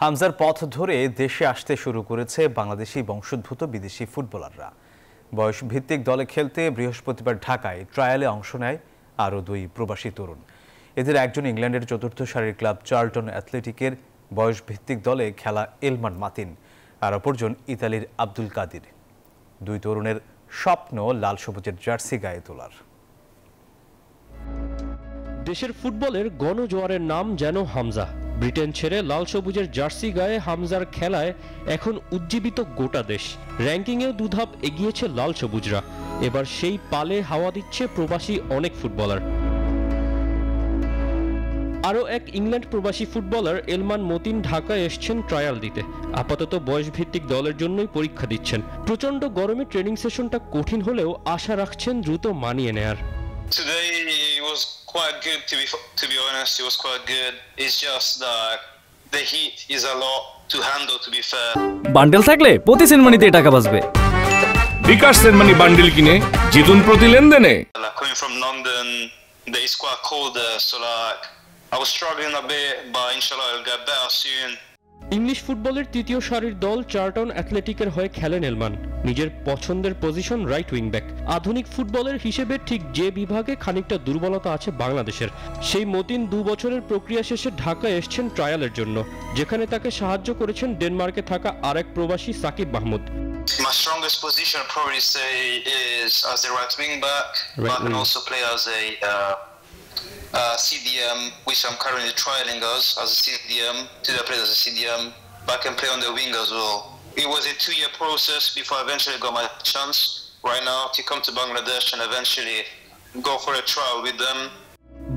হামজার পথ ধরে দেশে আসতে শুরু করেছে বাংলাদেশি বংশোদ্ভূত বিদেশি ফুটবলাররা। বয়স ভিত্তিক দলে খেলতে বৃহস্পতিবার ঢাকায় ট্রায়ালে অংশ নেয় আরও 2 প্রবাসী তরুণ। এদের একজন ইংল্যান্ডের চতুর্থ সারির ক্লাব চার্লটন অ্যাথলেটিকের বয়স ভিত্তিক দলে খেলা এলমান মাতিন, আর অপরজন ইতালির আব্দুল কাদির। 2 তরুণের স্বপ্ন লাল সবুজের জার্সি গায়ে তোলার। দেশের ফুটবলের গণজোয়ারের নাম যেন হামজা। ব্রিটেন ছেড়ে লাল সবুজের জার্সি গায়ে হামজার খেলায় এখন উজ্জীবিত গোটা দেশ। র্যাঙ্কিংয়েও 2 ধাপ এগিয়েছে লাল সবুজরা। এবার সেই পালে হাওয়া দিচ্ছে প্রবাসী অনেক ফুটবলার। আরও এক ইংল্যান্ড প্রবাসী ফুটবলার এলমান মতিন ঢাকায় এসছেন ট্রায়াল দিতে। আপাতত বয়সভিত্তিক দলের জন্যই পরীক্ষা দিচ্ছেন। প্রচণ্ড গরমে ট্রেনিং সেশনটা কঠিন হলেও আশা রাখছেন দ্রুত মানিয়ে নেয়ার। Today it was quite good to be honest. It was quite good. It's just that the heat is a lot to handle, to be fair. Bundle থাকলে প্রতি সেনমানিতে টাকা বাঁচবে। বিকাশ সেনমানি বান্ডেল কিনে জিতুন প্রতি লেনদেনে। Like coming from London, it's quite cold there, so like I was struggling a bit, but inshallah it'll get better soon. English ফুটবলের তৃতীয় সারির দল চার্লটন অ্যাথলেটিকের হয়ে খেলেন এলমান। নিজের পছন্দের পজিশন রাইট উইং ব্যাক। আধুনিক ফুটবলের হিসেবে ঠিক যে বিভাগে খানিকটা দুর্বলতা আছে বাংলাদেশের, সেই মতিন 2 বছরের প্রক্রিয়া শেষে ঢাকায় এসছেন ট্রায়ালের জন্য, যেখানে তাকে সাহায্য করেছেন ডেনমার্কে থাকা আরেক প্রবাসী Shakib Mahmud. My strongest position I'd probably say is as a right wing back, but I can also play as a CDM, which I'm currently trialing as a CDM. Today I played as a CDM, but I can play on the wing as well. It was a 2-year process before I eventually got my chance right now to come to Bangladesh and eventually go for a trial with them.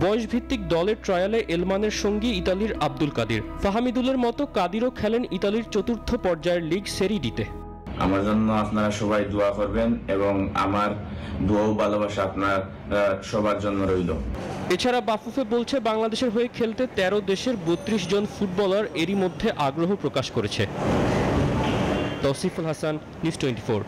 বয়স ভিত্তিক দলের ট্রায়ালে এলমানের সঙ্গী ইতালির আব্দুল কাদির। ফাহামিদুলের মতো কাদিরও খেলেন ইতালির চতুর্থ পর্যায়ের লিগ সেরি ডিতে। আমার জন্য আপনারা সবাই দোয়া করবেন এবং আমার দোয়া ও ভালোবাসা আপনার সবার জন্য রইল। এছাড়া বাফুফে বলছে বাংলাদেশের হয়ে খেলতে 13 দেশের 32 জন ফুটবলার এরই মধ্যে আগ্রহ প্রকাশ করেছে। তৌসিফুল হাসান, নিউজ 24।